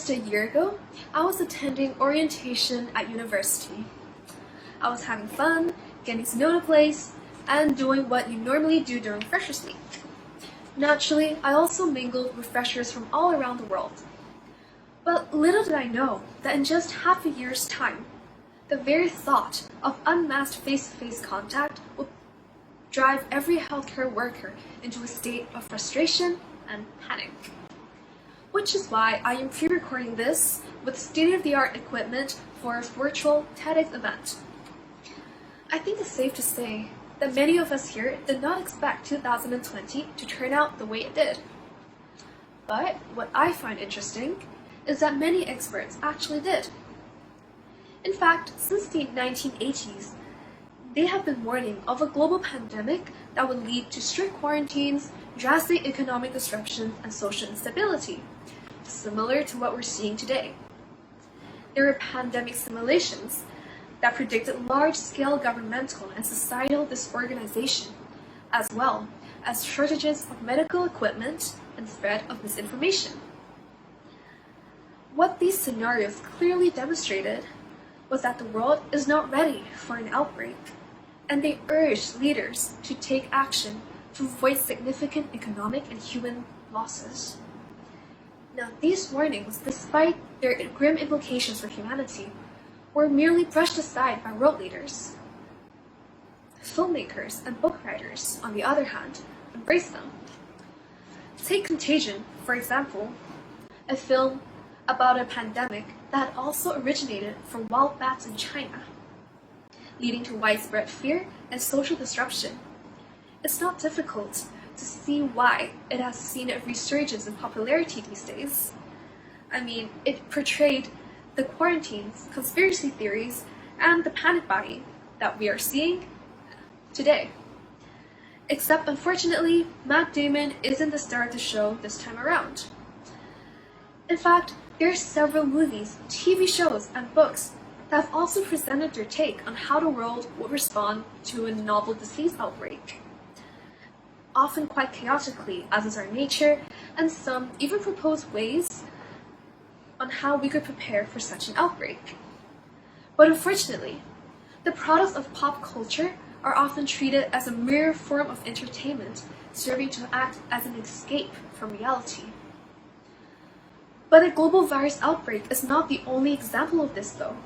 Just a year ago, I was attending orientation at university. I was having fun, getting to know the place, and doing what you normally do during Freshers Week. Naturally, I also mingled with freshers from all around the world. But little did I know that in just half a year's time, the very thought of unmasked face-to-face contact would drive every healthcare worker into a state of frustration and panic. Which is why I am pre-recording this with state-of-the-art equipment for a virtual TEDx event. I think it's safe to say that many of us here did not expect 2020 to turn out the way it did. But what I find interesting is that many experts actually did. In fact, since the 1980s, they have been warning of a global pandemic that would lead to strict quarantines, drastic economic disruptions, and social instability, similar to what we're seeing today. There were pandemic simulations that predicted large-scale governmental and societal disorganization, as well as shortages of medical equipment and spread of misinformation. What these scenarios clearly demonstrated was that the world is not ready for an outbreak, and they urged leaders to take action to avoid significant economic and human losses. Now, these warnings, despite their grim implications for humanity, were merely brushed aside by world leaders. Filmmakers and book writers, on the other hand, embraced them. Take Contagion, for example, a film about a pandemic that also originated from wild bats in China, leading to widespread fear and social disruption. It's not difficult to see why it has seen a resurgence in popularity these days. I mean, it portrayed the quarantines, conspiracy theories, and the panic buying that we are seeing today. Except, unfortunately, Matt Damon isn't the star of the show this time around. In fact, there are several movies, TV shows, and books that have also presented their take on how the world would respond to a novel disease outbreak. Often quite chaotically, as is our nature, and some even propose ways on how we could prepare for such an outbreak. But unfortunately, the products of pop culture are often treated as a mere form of entertainment, serving to act as an escape from reality. But a global virus outbreak is not the only example of this, though.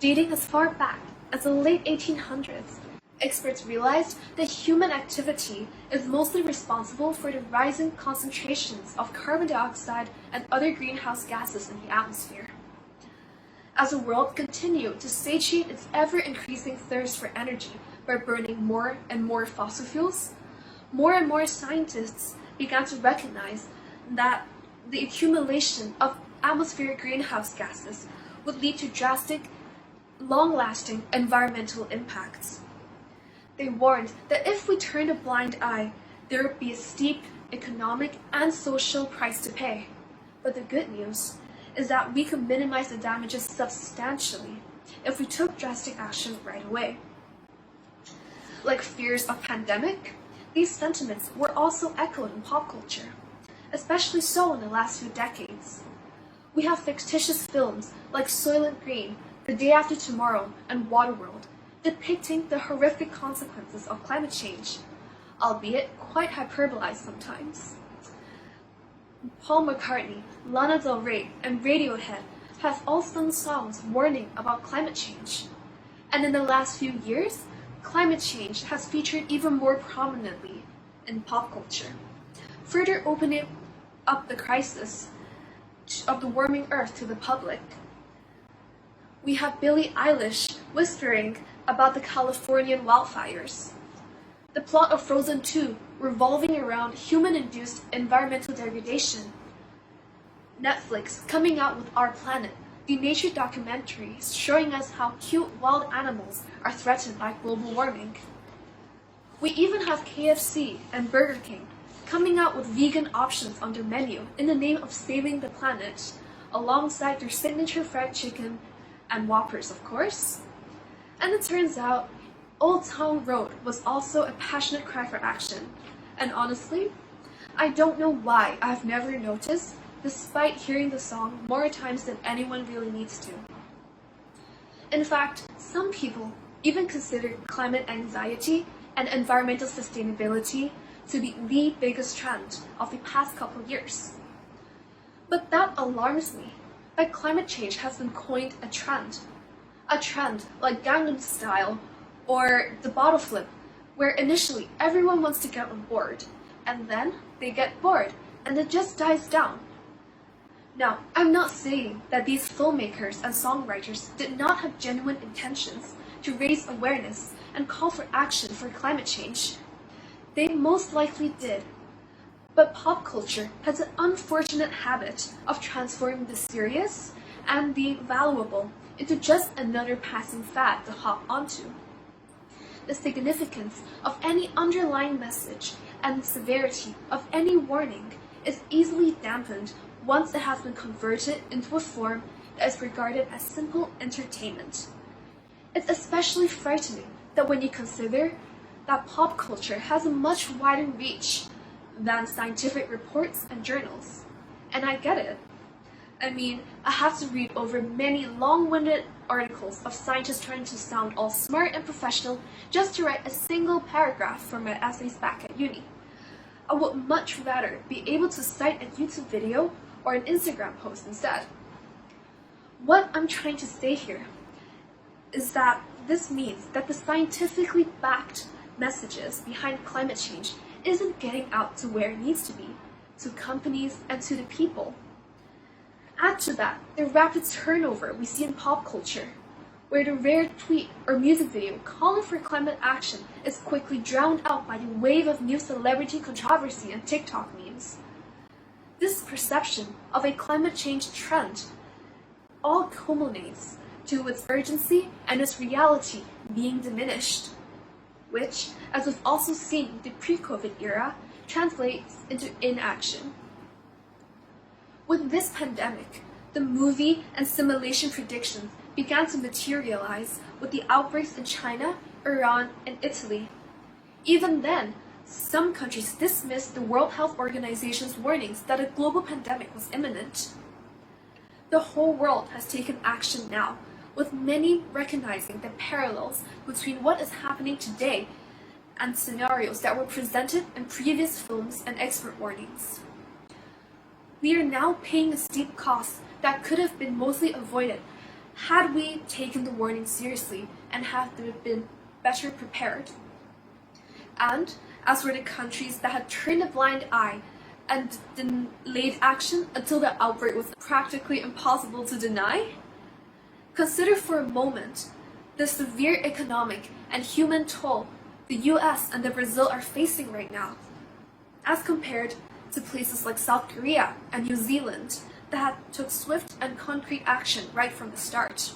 Dating as far back as the late 1800s, experts realized that human activity is mostly responsible for the rising concentrations of carbon dioxide and other greenhouse gases in the atmosphere. As the world continued to satiate its ever-increasing thirst for energy by burning more and more fossil fuels, more and more scientists began to recognize that the accumulation of atmospheric greenhouse gases would lead to drastic, long-lasting environmental impacts. They warned that if we turned a blind eye, there would be a steep economic and social price to pay. But the good news is that we could minimize the damages substantially if we took drastic action right away. Like fears of pandemic, these sentiments were also echoed in pop culture, especially so in the last few decades. We have fictitious films like Soylent Green, The Day After Tomorrow, and Waterworld, depicting the horrific consequences of climate change, albeit quite hyperbolized sometimes. Paul McCartney, Lana Del Rey, and Radiohead have all sung songs warning about climate change. And in the last few years, climate change has featured even more prominently in pop culture, further opening up the crisis of the warming earth to the public. We have Billie Eilish whispering about the Californian wildfires. The plot of Frozen 2 revolving around human-induced environmental degradation. Netflix coming out with Our Planet, the nature documentary showing us how cute wild animals are threatened by global warming. We even have KFC and Burger King coming out with vegan options on their menu in the name of saving the planet, alongside their signature fried chicken and Whoppers, of course. And it turns out, Old Town Road was also a passionate cry for action. And honestly, I don't know why I've never noticed despite hearing the song more times than anyone really needs to. In fact, some people even consider climate anxiety and environmental sustainability to be the biggest trend of the past couple years. But that alarms me, that climate change has been coined a trend like Gangnam Style or the bottle flip, where initially everyone wants to get on board, and then they get bored, and it just dies down. Now, I'm not saying that these filmmakers and songwriters did not have genuine intentions to raise awareness and call for action for climate change. They most likely did. But pop culture has an unfortunate habit of transforming the serious and the valuable into just another passing fad to hop onto. The significance of any underlying message and the severity of any warning is easily dampened once it has been converted into a form that is regarded as simple entertainment. It's especially frightening that when you consider that pop culture has a much wider reach than scientific reports and journals. And I get it. I mean, I have to read over many long-winded articles of scientists trying to sound all smart and professional just to write a single paragraph for my essays back at uni. I would much rather be able to cite a YouTube video or an Instagram post instead. What I'm trying to say here is that this means that the scientifically backed messages behind climate change isn't getting out to where it needs to be, to companies and to the people. Add to that the rapid turnover we see in pop culture, where the rare tweet or music video calling for climate action is quickly drowned out by the wave of new celebrity controversy and TikTok memes. This perception of a climate change trend all culminates to its urgency and its reality being diminished, which, as we've also seen in the pre-COVID era, translates into inaction. With this pandemic, the movie and simulation predictions began to materialize with the outbreaks in China, Iran, and Italy. Even then, some countries dismissed the World Health Organization's warnings that a global pandemic was imminent. The whole world has taken action now, with many recognizing the parallels between what is happening today and scenarios that were presented in previous films and expert warnings. We are now paying a steep cost that could have been mostly avoided had we taken the warning seriously and had been better prepared. And as for the countries that had turned a blind eye and delayed action until the outbreak was practically impossible to deny, consider for a moment the severe economic and human toll the US and the Brazil are facing right now, as compared to places like South Korea and New Zealand that took swift and concrete action right from the start.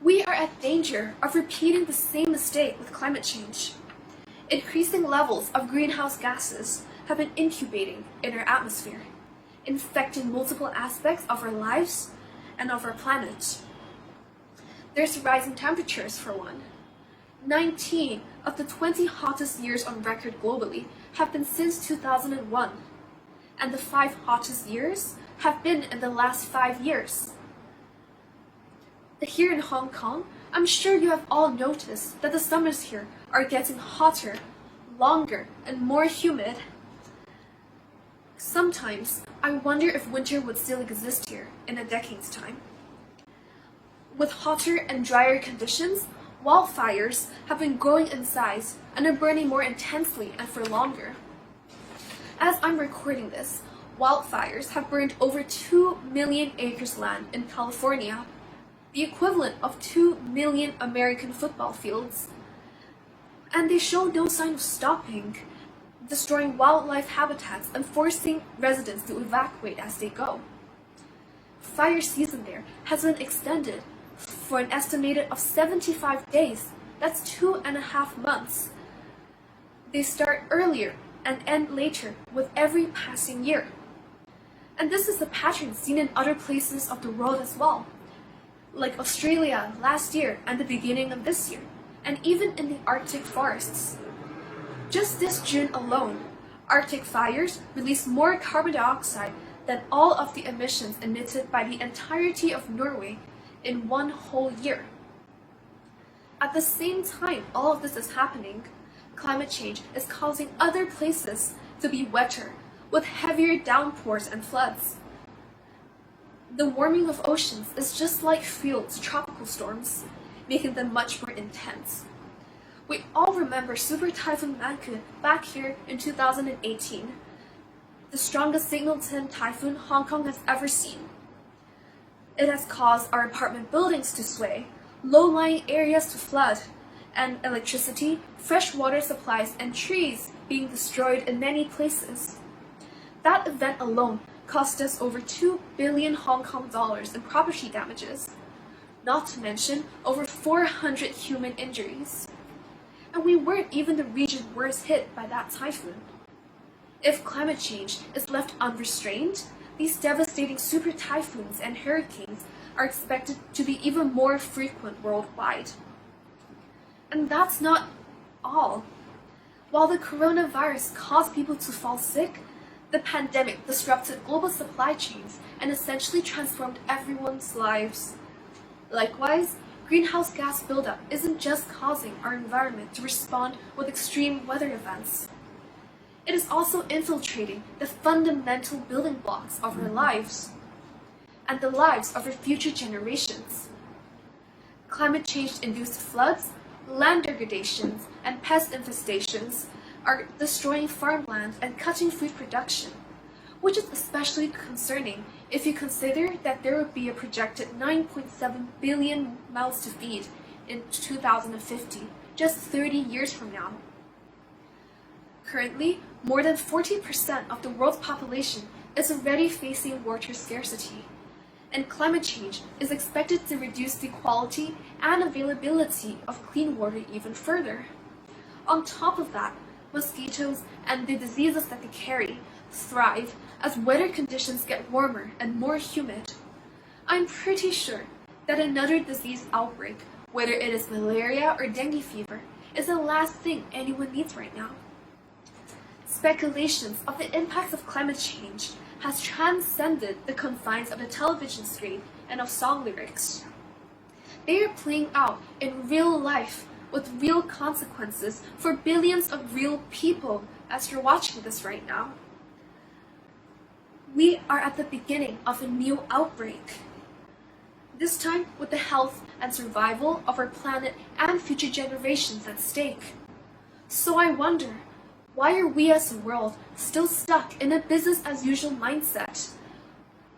We are at danger of repeating the same mistake with climate change. Increasing levels of greenhouse gases have been incubating in our atmosphere, infecting multiple aspects of our lives and of our planet. There's rising temperatures for one. 19 of the 20 hottest years on record globally have been since 2001, and the 5 hottest years have been in the last 5 years. Here in Hong Kong, I'm sure you have all noticed that the summers here are getting hotter, longer, and more humid. Sometimes I wonder if winter would still exist here in a decade's time. With hotter and drier conditions, wildfires have been growing in size and are burning more intensely and for longer. As I'm recording this, wildfires have burned over 2 million acres land in California, the equivalent of 2 million American football fields. And they show no sign of stopping, destroying wildlife habitats and forcing residents to evacuate as they go. Fire season there has been extended for an estimated of 75 days. That's 2.5 months. They start earlier and end later with every passing year. And this is a pattern seen in other places of the world as well, like Australia last year and the beginning of this year, and even in the Arctic forests. Just this June alone, Arctic fires released more carbon dioxide than all of the emissions emitted by the entirety of Norway in one whole year. At the same time all of this is happening, climate change is causing other places to be wetter, with heavier downpours and floods. The warming of oceans is just like fuel to tropical storms, making them much more intense. We all remember Super Typhoon Mangkhut back here in 2018, the strongest signal-10 typhoon Hong Kong has ever seen. It has caused our apartment buildings to sway, low-lying areas to flood, and electricity, fresh water supplies, and trees being destroyed in many places. That event alone cost us over 2 billion Hong Kong dollars in property damages, not to mention over 400 human injuries. And we weren't even the region worst hit by that typhoon. If climate change is left unrestrained, these devastating super typhoons and hurricanes are expected to be even more frequent worldwide. And that's not all. While the coronavirus caused people to fall sick, the pandemic disrupted global supply chains and essentially transformed everyone's lives. Likewise, greenhouse gas buildup isn't just causing our environment to respond with extreme weather events. It is also infiltrating the fundamental building blocks of our lives and the lives of our future generations. Climate change-induced floods, land degradations, and pest infestations are destroying farmland and cutting food production, which is especially concerning if you consider that there will be a projected 9.7 billion mouths to feed in 2050, just 30 years from now. Currently, more than 40% of the world's population is already facing water scarcity, and climate change is expected to reduce the quality and availability of clean water even further. On top of that, mosquitoes and the diseases that they carry thrive as weather conditions get warmer and more humid. I'm pretty sure that another disease outbreak, whether it is malaria or dengue fever, is the last thing anyone needs right now. Speculations of the impacts of climate change has transcended the confines of the television screen and of song lyrics. They are playing out in real life with real consequences for billions of real people as you're watching this right now. We are at the beginning of a new outbreak. This time with the health and survival of our planet and future generations at stake. So I wonder, why are we as a world still stuck in a business-as-usual mindset?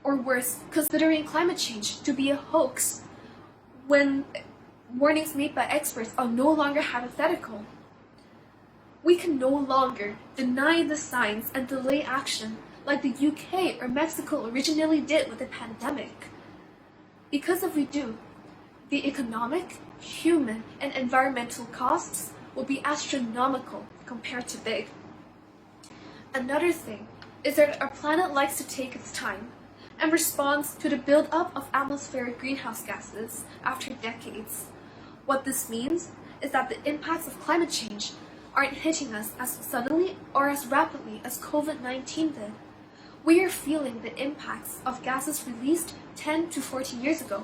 Or worse, considering climate change to be a hoax, when warnings made by experts are no longer hypothetical? We can no longer deny the signs and delay action like the UK or Mexico originally did with the pandemic. Because if we do, the economic, human, and environmental costs will be astronomical compared to big. Another thing is that our planet likes to take its time and responds to the build-up of atmospheric greenhouse gases after decades. What this means is that the impacts of climate change aren't hitting us as suddenly or as rapidly as COVID-19 did. We are feeling the impacts of gases released 10 to 40 years ago.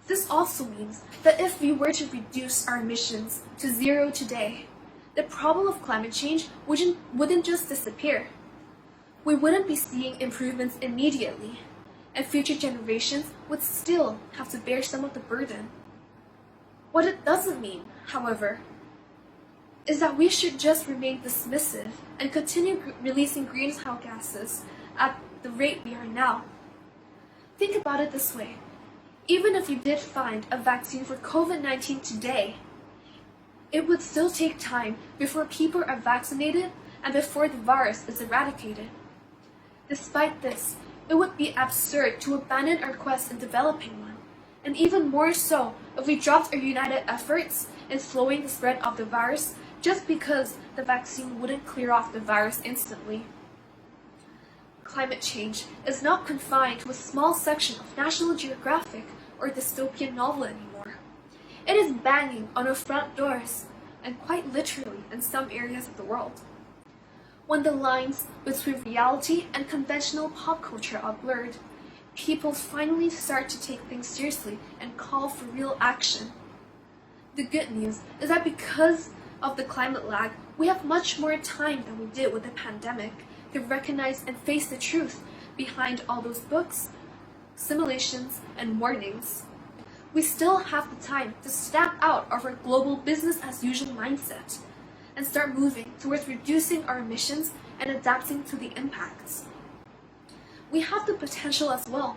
This also means that if we were to reduce our emissions to zero today, the problem of climate change wouldn't just disappear. We wouldn't be seeing improvements immediately, and future generations would still have to bear some of the burden. What it doesn't mean, however, is that we should just remain dismissive and continue releasing greenhouse gases at the rate we are now. Think about it this way. Even if you did find a vaccine for COVID-19 today, it would still take time before people are vaccinated and before the virus is eradicated. Despite this, it would be absurd to abandon our quest in developing one, and even more so if we dropped our united efforts in slowing the spread of the virus just because the vaccine wouldn't clear off the virus instantly. Climate change is not confined to a small section of National Geographic or dystopian novel anymore. It is banging on our front doors, and quite literally in some areas of the world. when the lines between reality and conventional pop culture are blurred, people finally start to take things seriously and call for real action. The good news is that because of the climate lag, we have much more time than we did with the pandemic to recognize and face the truth behind all those books, simulations, and warnings. We still have the time to snap out of our global business as usual mindset and start moving towards reducing our emissions and adapting to the impacts. We have the potential as well,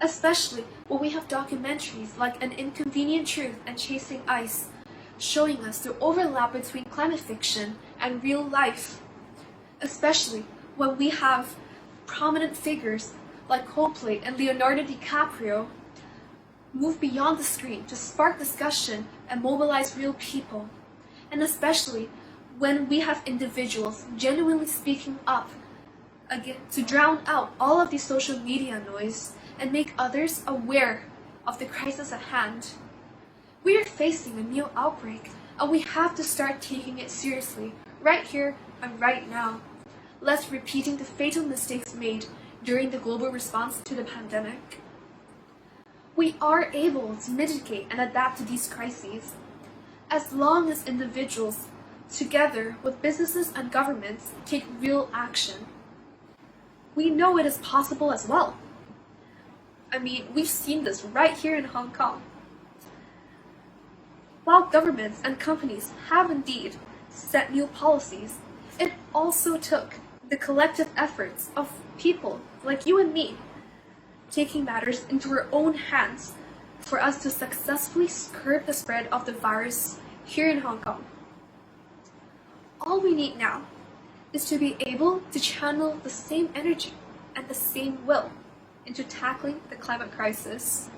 especially when we have documentaries like An Inconvenient Truth and Chasing Ice, showing us the overlap between climate fiction and real life, especially when we have prominent figures like Coldplay and Leonardo DiCaprio move beyond the screen to spark discussion and mobilize real people, and especially when we have individuals genuinely speaking up again to drown out all of the social media noise and make others aware of the crisis at hand. We are facing a new outbreak, and we have to start taking it seriously right here and right now, lest repeating the fatal mistakes made during the global response to the pandemic. We are able to mitigate and adapt to these crises as long as individuals, together with businesses and governments, take real action. We know it is possible as well. I mean, we've seen this right here in Hong Kong. While governments and companies have indeed set new policies, it also took the collective efforts of people like you and me taking matters into our own hands for us to successfully curb the spread of the virus here in Hong Kong. All we need now is to be able to channel the same energy and the same will into tackling the climate crisis.